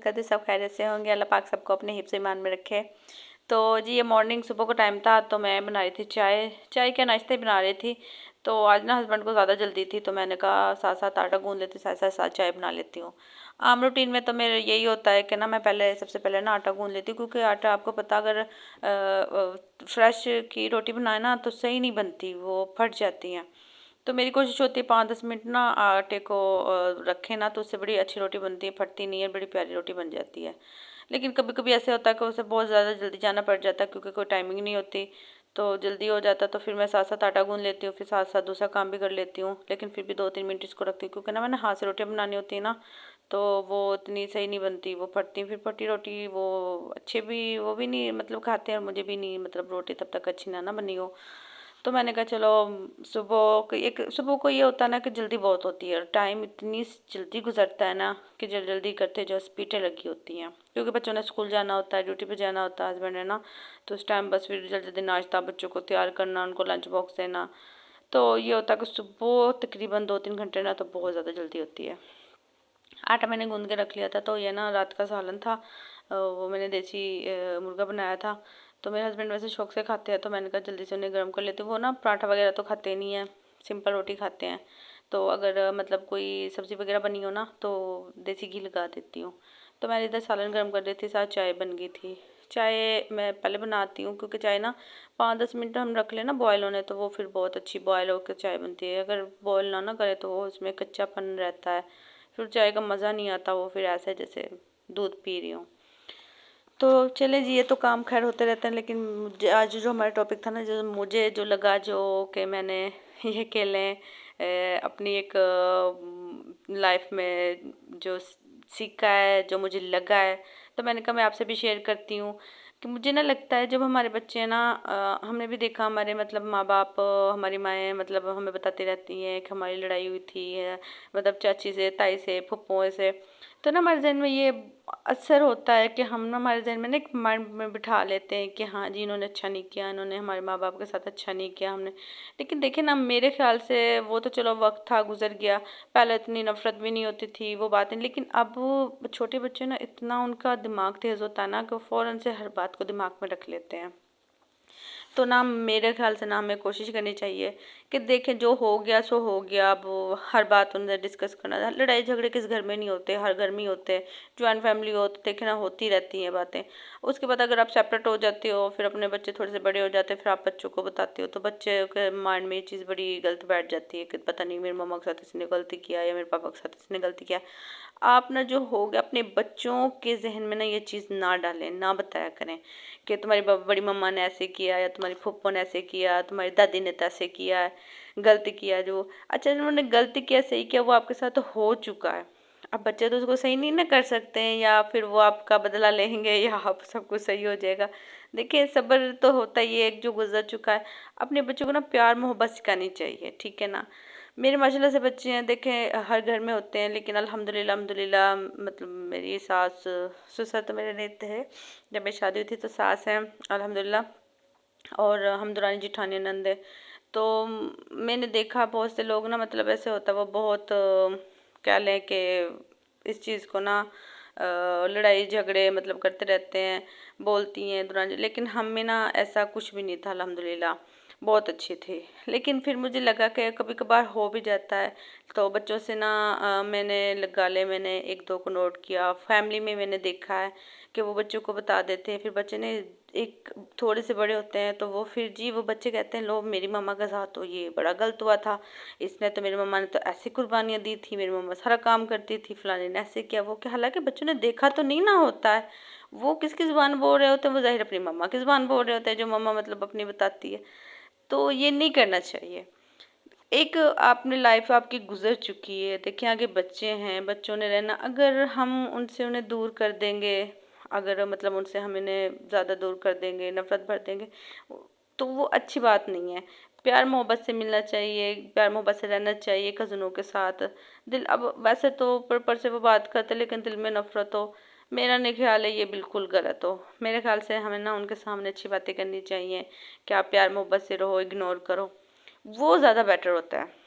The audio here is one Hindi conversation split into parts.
करती सब खैरियत से होंगे। अल्लाह पाक सबको अपने हिफ्ज़ ईमान में रखे। तो जी ये मॉर्निंग सुबह का टाइम था, तो मैं बना रही थी चाय का नाश्ता ही बना रही थी। तो आज ना हस्बैंड को ज़्यादा जल्दी थी, तो मैंने कहा साथ साथ आटा गूंद लेती, साथ साथ साथ चाय बना लेती हूँ। आम रूटीन में तो मेरा यही होता है कि ना मैं पहले सबसे पहले ना आटा गूंद लेती हूँ, क्योंकि आटा आपको पता अगर फ्रेश की रोटी बनाए ना तो सही नहीं बनती, वो फट जाती हैं। तो मेरी कोशिश होती है 5-10 मिनट ना आटे को रखें ना, तो उससे बड़ी अच्छी रोटी बनती है, फटती नहीं है, बड़ी प्यारी रोटी बन जाती है। लेकिन कभी कभी ऐसे होता है कि उसे बहुत ज़्यादा जल्दी जाना पड़ जाता है, क्योंकि कोई टाइमिंग नहीं होती, तो जल्दी हो जाता है। तो फिर मैं साथ साथ आटा गूंद लेती हूँ, फिर साथ साथ दूसरा काम भी कर लेती हूँ। लेकिन फिर भी 2-3 मिनट इसको रखती हूँ, क्योंकि ना मैंने हाथ से रोटियाँ बनानी होती है ना, तो वो इतनी सही नहीं बनती, वो फटती। फिर फटी रोटी वो अच्छे भी वो भी नहीं मतलब खाते हैं, और मुझे भी नहीं मतलब रोटी तब तक अच्छी ना ना बनी हो। तो मैंने कहा चलो सुबह को ये होता है ना कि जल्दी बहुत होती है, टाइम इतनी जल्दी गुजरता है ना कि जल्दी जल्दी करते जो स्पीडें लगी होती हैं, क्योंकि बच्चों ने स्कूल जाना होता है, ड्यूटी पे जाना होता है, हस्बैंड है ना, तो उस टाइम बस फिर जल्दी जल्दी नाश्ता बच्चों को तैयार करना, उनको लंच बॉक्स देना। तो ये होता है कि सुबह तकरीबन 2-3 घंटे ना तो बहुत ज़्यादा जल्दी होती है। आटा मैंने गूंद के रख लिया था, तो ये ना रात का सालन था, वो मैंने देसी मुर्गा बनाया था। तो मेरे हस्बैंड वैसे शौक से खाते हैं, तो मैंने कहा जल्दी से उन्हें गर्म कर लेती हूँ। वो ना पराठा वगैरह तो खाते नहीं है, सिंपल रोटी खाते हैं। तो अगर मतलब कोई सब्ज़ी वगैरह बनी हो ना तो देसी घी लगा देती हूँ। तो मैंने इधर सालन गर्म कर दी थी, साथ चाय बन गई थी। चाय मैं पहले बनाती हूँ, क्योंकि चाय ना 5-10 मिनट हम रख लें ना बॉयल होने, तो वो फिर बहुत अच्छी बॉयल होकर चाय बनती है। अगर बॉयल ना ना करे तो वो उसमें कच्चापन रहता है, फिर चाय का मज़ा नहीं आता, वो फिर ऐसे जैसे दूध पी रही हूँ। तो चले जी, ये तो काम खैर होते रहते हैं, लेकिन आज जो हमारा टॉपिक था ना, जो मुझे जो लगा जो कि मैंने ये खेलें अपनी एक लाइफ में जो सीखा है, जो मुझे लगा है, तो मैंने कहा मैं आपसे भी शेयर करती हूँ। कि मुझे ना लगता है जब हमारे बच्चे ना हमने भी देखा हमारे मतलब माँ बाप हमारी माएँ मतलब हमें बताती रहती हैं कि हमारी लड़ाई हुई थी मतलब चाची से, ताई से, फुप्पों से। तो ना हमारे जहन में ये असर होता है कि हम ना हमारे जहन में ना एक माइंड में बिठा लेते हैं कि हाँ जी इन्होंने अच्छा नहीं किया, इन्होंने हमारे माँ बाप के साथ अच्छा नहीं किया हमने। लेकिन देखिए ना, मेरे ख्याल से वो तो चलो वक्त था गुजर गया, पहले इतनी नफरत भी नहीं होती थी वो बातें। लेकिन अब वो छोटे बच्चे ना इतना उनका दिमाग तेज होता है ना कि वो फौरन से हर बात को दिमाग में रख लेते हैं। तो ना मेरे ख्याल से ना हमें कोशिश करनी चाहिए कि देखें जो हो गया सो हो गया। अब वो हर बात उनसे डिस्कस करना, लड़ाई झगड़े किस घर में नहीं होते, हर घर में ही होते हैं। ज्वाइंट फैमिली हो तो देखे ना होती रहती हैं बातें। उसके बाद अगर आप सेपरेट हो जाते हो, फिर अपने बच्चे थोड़े से बड़े हो जाते हैं, फिर आप बच्चों को बताते हो, तो बच्चे के माइंड में ये चीज़ बड़ी गलत बैठ जाती है कि पता नहीं मेरी मम्मा के साथ इसने गलती किया या मेरे पापा के साथ इसने गलती किया। आप ना जो हो गया अपने बच्चों के जहन में ना ये चीज़ ना डालें, ना बताया करें कि तुम्हारी बड़ी मम्मा ने ऐसे किया या तुम्हारी फूफो ने ऐसे किया, तुम्हारी दादी ने तो ऐसे किया है, गलती किया जो। अच्छा जिन्होंने गलती किया सही किया वो आपके साथ हो चुका है। अब बच्चे तो उसको सही नहीं ना कर सकते हैं, या फिर वो आपका बदला लेंगे या आप सब कुछ सही हो जाएगा। देखिए सब्र तो होता ही है, एक जो गुजर चुका है। अपने बच्चों को ना प्यार मोहब्बत सिखानी चाहिए, ठीक है ना। मेरे माशाल्लाह से बच्चे हैं, देखें हर घर में होते हैं, लेकिन अल्हम्दुलिल्लाह अल्हम्दुलिल्लाह मतलब मेरी सास ससुर तो मेरे नहीं थे। जब मेरी शादी हुई थी तो सास हैं अल्हम्दुलिल्लाह, और हम दुरानी जेठानी नंद है। तो मैंने देखा बहुत से लोग ना मतलब ऐसे होता है वो बहुत क्या लें कि इस चीज़ को ना लड़ाई झगड़े मतलब करते रहते हैं, बोलती हैं दुरानी। लेकिन हम में ना ऐसा कुछ भी नहीं था अल्हम्दुलिल्लाह, बहुत अच्छे थे। लेकिन फिर मुझे लगा कि कभी कभार हो भी जाता है, तो बच्चों से ना मैंने लगा ले, मैंने एक दो को नोट किया, फैमिली में मैंने देखा है कि वो बच्चों को बता देते हैं, फिर बच्चे ने एक थोड़े से बड़े होते हैं तो वो फिर जी वो बच्चे कहते हैं लो मेरी मम्मा के साथ तो ये बड़ा गलत हुआ था, इसने तो मेरी मम्मा ने तो ऐसी कुर्बानियाँ दी थी, मेरी मम्मा सारा काम करती थी, फलाने ने ऐसे किया वो क्या। हालांकि बच्चों ने देखा तो नहीं ना होता है, वो किसकी ज़ुबान बोल रहे होते हैं, वो जाहिर अपनी मम्मा की ज़ुबान बोल रहे होते हैं, जो मम्मा मतलब अपनी बताती है। तो ये नहीं करना चाहिए। एक आपने लाइफ आपकी गुजर चुकी है, देखिए आगे बच्चे हैं, बच्चों ने रहना, अगर हम उनसे उन्हें दूर कर देंगे, अगर मतलब उनसे हम इन्हें ज़्यादा दूर कर देंगे, नफरत भर देंगे, तो वो अच्छी बात नहीं है। प्यार मोहब्बत से मिलना चाहिए, प्यार मोहब्बत से रहना चाहिए कज़नों के साथ। दिल अब वैसे तो ऊपर से वो बात करते लेकिन दिल में नफरत हो, मेरा नहीं ख्याल है ये बिल्कुल गलत हो। मेरे ख्याल से हमें ना उनके सामने अच्छी बातें करनी चाहिए कि आप प्यार मोहब्बत से रहो, इग्नोर करो, वो ज़्यादा बेटर होता है।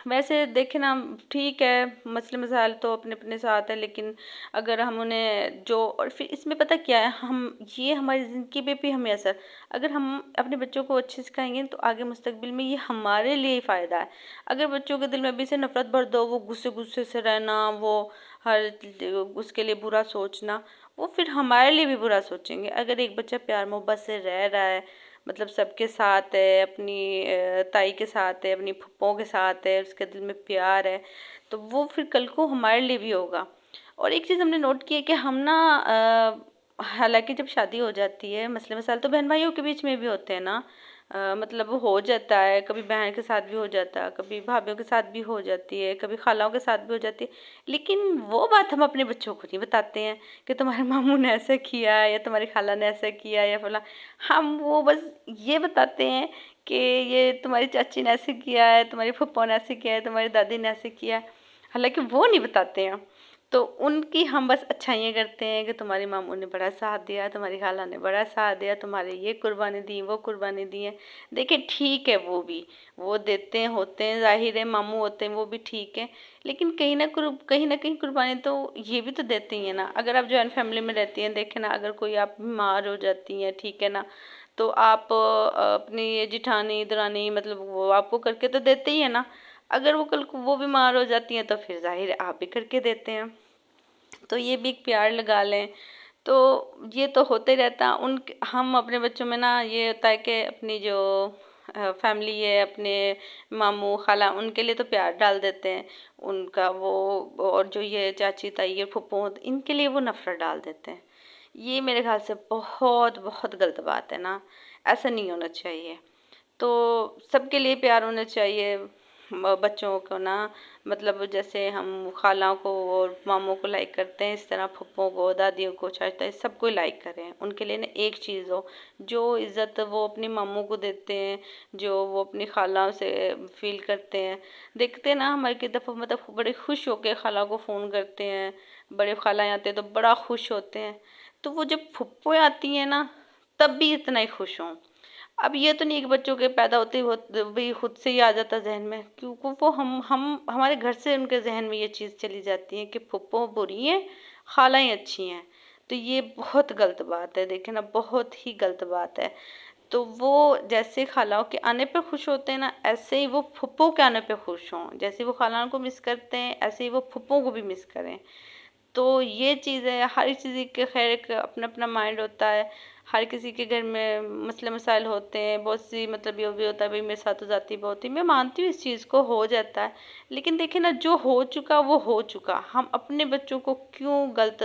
वैसे देखें ना, ठीक है, मसले मसाइल तो अपने अपने साथ है, लेकिन अगर हम उन्हें जो, और फिर इसमें पता क्या है, हम ये हमारी ज़िंदगी पे भी हमें असर, अगर हम अपने बच्चों को अच्छे सिखाएंगे तो आगे मुस्तकबिल में ये हमारे लिए ही फ़ायदा है। अगर बच्चों के दिल में अभी से नफरत भर दो, वो गुस्से गुस्से से रहना, वो हर उसके लिए बुरा सोचना, वो फिर हमारे लिए भी बुरा सोचेंगे। अगर एक बच्चा प्यार मोहब्बत से रह रहा है, मतलब सबके साथ है, अपनी ताई के साथ है, अपनी फूफों के साथ है, उसके दिल में प्यार है, तो वो फिर कल को हमारे लिए भी होगा। और एक चीज़ हमने नोट की है कि हम ना हालांकि जब शादी हो जाती है, मसले मसाइल तो बहन भाइयों के बीच में भी होते हैं ना, मतलब हो जाता है, कभी बहन के साथ भी हो जाता है, कभी भाभीियों के साथ भी हो जाती है, कभी खालाओं के साथ भी हो जाती है, लेकिन वो बात हम अपने बच्चों को नहीं बताते हैं कि तुम्हारे मामू ने ऐसा किया या तुम्हारी खाला ने ऐसा किया या फला। हम वो बस ये बताते हैं कि ये तुम्हारी चाची ने ऐसे किया है, तुम्हारी फूफा ने ऐसे किया है, तुम्हारी दादी ने ऐसे किया है, हालांकि वो नहीं बताते हैं। तो उनकी हम बस अच्छाइयाँ करते हैं कि तुम्हारी मामू ने बड़ा साथ दिया, तुम्हारी खाला ने बड़ा साथ दिया, तुम्हारे ये कुर्बानी दी, वो कुर्बानी दी है। देखिए ठीक है, वो भी वो देते हैं, होते हैं, जाहिर है मामू होते हैं, वो भी ठीक है, लेकिन कहीं ना कहीं कुर्बानी तो ये भी तो देते ही है ना। अगर आप जॉइंट फैमिली में रहती हैं, देखे ना, अगर कोई आप बीमार हो जाती हैं, ठीक है ना, तो आप अपनी ये जिठानी दरानी, मतलब वो आपको करके तो देते ही है ना। अगर वो कल को वो बीमार हो जाती हैं तो फिर जाहिर है आप भी करके देते हैं। तो ये भी एक प्यार लगा लें। तो ये तो होते रहता उन, हम अपने बच्चों में ना ये होता है कि अपनी जो फैमिली है, अपने मामू खाला, उनके लिए तो प्यार डाल देते हैं उनका वो, और जो ये चाची ताई और फूफू, इनके लिए वो नफरत डाल देते हैं। ये मेरे ख्याल से बहुत बहुत गलत बात है ना, ऐसा नहीं होना चाहिए। तो सबके लिए प्यार होना चाहिए, बच्चों को ना, मतलब जैसे हम खालाओं को और मामों को लाइक करते हैं, इस तरह फूफों को, दादियों को, चाचा, सबको लाइक करें। उनके लिए ना एक चीज़ हो, जो इज़्ज़त वो अपनी मामों को देते हैं, जो वो अपनी खालाओं से फील करते हैं। देखते हैं ना, हमारे की दफ़ा मतलब बड़े खुश होकर खाला को फ़ोन करते हैं, बड़े खालाएँ आते हैं तो बड़ा खुश होते हैं। तो वो जब फुप्पो आती हैं ना, तब भी इतना ही खुश हों। अब ये तो नहीं कि बच्चों के पैदा होते ही भी खुद से ही आ जाता जहन में, क्योंकि वो हम हमारे घर से उनके जहन में ये चीज़ चली जाती है कि फुप्पो बुरी हैं, खालाएं अच्छी हैं। तो ये बहुत गलत बात है, देखें ना, बहुत ही गलत बात है। तो वो जैसे खालाओं के आने पे खुश होते हैं ना, ऐसे ही वो फुप्पो के आने पे खुश हों। जैसे वो खालाओं को मिस करते हैं, ऐसे ही वो फुप्पो को भी मिस करें। तो ये चीज़ है, हर चीज़ के खैर एक अपना अपना माइंड होता है। हर किसी के घर में मसले मसाइल होते हैं, बहुत सी, मतलब ये भी होता है भाई मेरे साथ हो जाती है, बहुत ही मैं मानती हूँ इस चीज़ को, हो जाता है। लेकिन देखिए ना, जो हो चुका वो हो चुका, हम अपने बच्चों को क्यों गलत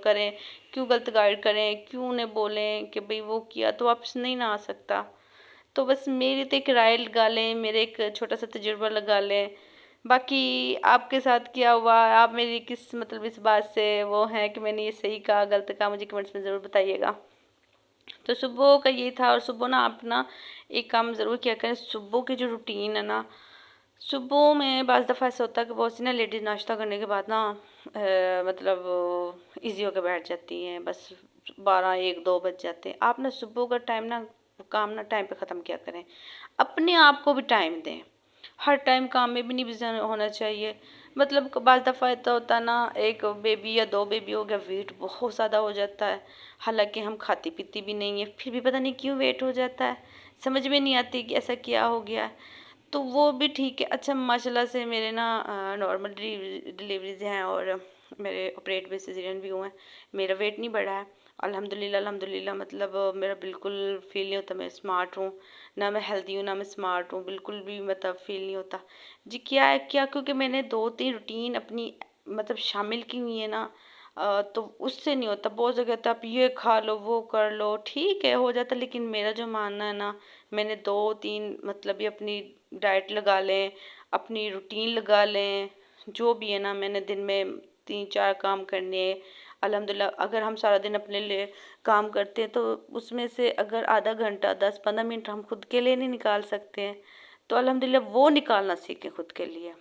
करें, क्यों गलत गाइड करें, क्यों उन्हें बोलें कि भाई वो किया तो वापस नहीं ना आ सकता। तो बस मेरी तो एक राय लगा लें, मेरे एक छोटा सा तजुर्बा लगा लें। बाकी आपके साथ क्या हुआ, आप मेरी किस, मतलब इस बात से वो हैं कि मैंने ये सही कहा गलत कहा, मुझे कमेंट्स में ज़रूर बताइएगा। तो सुबह का ये था। और सुबह ना आप ना एक काम ज़रूर किया करें, सुबह की जो रूटीन है ना, सुबह में बाज़ दफ़ा ऐसा होता है कि बहुत सी ना लेडीज़ नाश्ता करने के बाद ना मतलब इजी होकर बैठ जाती हैं, बस 12 1 2 बज जाते हैं। आप ना सुबह का टाइम ना, काम ना टाइम पे ख़त्म किया करें, अपने आप को भी टाइम दें। हर टाइम काम में भी नहीं बिजी होना चाहिए। मतलब बाज़ दफ़ा ऐसा होता है ना, एक बेबी या 2 बेबी हो गया, वेट बहुत ज़्यादा हो जाता है, हालांकि हम खाती पीती भी नहीं है, फिर भी पता नहीं क्यों वेट हो जाता है, समझ में नहीं आती कि ऐसा क्या हो गया है। तो वो भी ठीक है। अच्छा, माशाल्लाह से मेरे ना नॉर्मल डिलीवरीज हैं, और मेरे ऑपरेट भी सिजेरियन भी हुए हैं, मेरा वेट नहीं बढ़ा है, अल्हम्दुलिल्लाह अल्हम्दुलिल्लाह। मतलब मेरा बिल्कुल फील नहीं होता मैं स्मार्ट हूँ, ना मैं हेल्दी हूँ, ना मैं स्मार्ट हूँ, बिल्कुल भी मतलब फील नहीं होता जी। क्या है क्या, क्योंकि मैंने 2 3 रूटीन अपनी मतलब शामिल की हुई है ना, तो उससे नहीं होता। बहुत जगह तो आप ये खा लो, वो कर लो, ठीक है हो जाता, लेकिन मेरा जो मानना है ना, मैंने 2 3 मतलब ये अपनी डाइट लगा लें, अपनी रूटीन लगा लें, जो भी है ना, मैंने दिन में 3 4 काम करने हैं। अल्हम्दुलिल्लाह, अगर हम सारा दिन अपने लिए काम करते हैं, तो उसमें से अगर आधा घंटा 10 15 मिनट हम खुद के लिए नहीं निकाल सकते हैं, तो अल्हम्दुलिल्लाह वो निकालना सीखें खुद के लिए।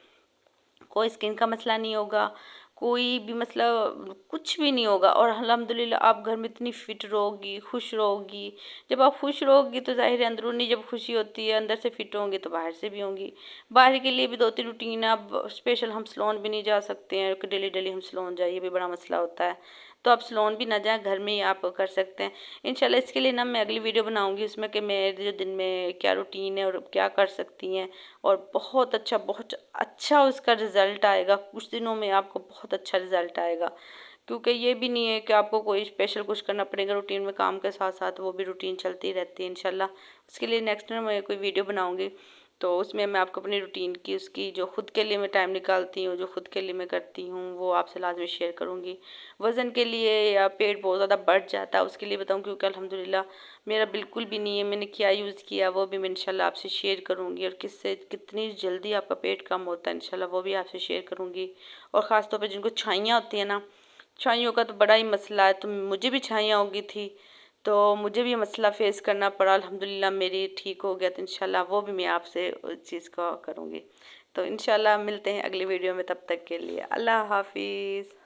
कोई स्किन का मसला नहीं होगा, कोई भी मतलब कुछ भी नहीं होगा। और अल्हम्दुलिल्लाह आप घर में इतनी फिट रहोगी, खुश रहोगी। जब आप खुश रहोगी तो ज़ाहिर है अंदरूनी जब खुशी होती है, अंदर से फिट होंगी तो बाहर से भी होंगी। बाहर के लिए भी 2-3 रूटीन है। अब स्पेशल हम सैलून भी नहीं जा सकते हैं कि डेली-डेली हम सैलून जाइए, ये भी बड़ा मसला होता है। तो आप सैलून भी ना जाएँ, घर में ही आप कर सकते हैं। इंशाल्लाह इसके लिए ना मैं अगली वीडियो बनाऊँगी, उसमें कि मेरे जो दिन में क्या रूटीन है और क्या कर सकती हैं। और बहुत अच्छा उसका रिज़ल्ट आएगा। कुछ दिनों में आपको बहुत अच्छा रिज़ल्ट आएगा। क्योंकि ये भी नहीं है कि आपको कोई स्पेशल कुछ करना पड़ेगा रूटीन में, काम के साथ-साथ वो भी रूटीन चलती रहती है इंशाल्लाह। उसके लिए नेक्स्ट में मैं कोई वीडियो बनाऊँगी, तो उसमें मैं आपको अपनी रूटीन की उसकी जो खुद के लिए मैं टाइम निकालती हूँ, जो खुद के लिए मैं करती हूँ, वो आपसे लाज़मी शेयर करूँगी। वज़न के लिए या पेट बहुत ज़्यादा बढ़ जाता है उसके लिए बताऊँ, क्योंकि अल्हम्दुलिल्लाह मेरा बिल्कुल भी नहीं है। मैंने क्या यूज़ किया वो भी मैं इंशाल्लाह आपसे शेयर करूँगी, और किससे कितनी जल्दी आपका पेट कम होता है इंशाल्लाह वो भी आपसे शेयर करूँगी। और ख़ास तौर पे जिनको छाइयाँ होती हैं ना, छाइयों का तो बड़ा ही मसला है। तो मुझे भी छाइयाँ हो गई थी, तो मुझे भी ये मसला फ़ेस करना पड़ा। अल्हम्दुलिल्लाह मेरी ठीक हो गया, तो इंशाल्लाह वो भी मैं आपसे उस चीज़ को करूँगी। तो इंशाल्लाह मिलते हैं अगली वीडियो में, तब तक के लिए अल्लाह हाफ़िज़।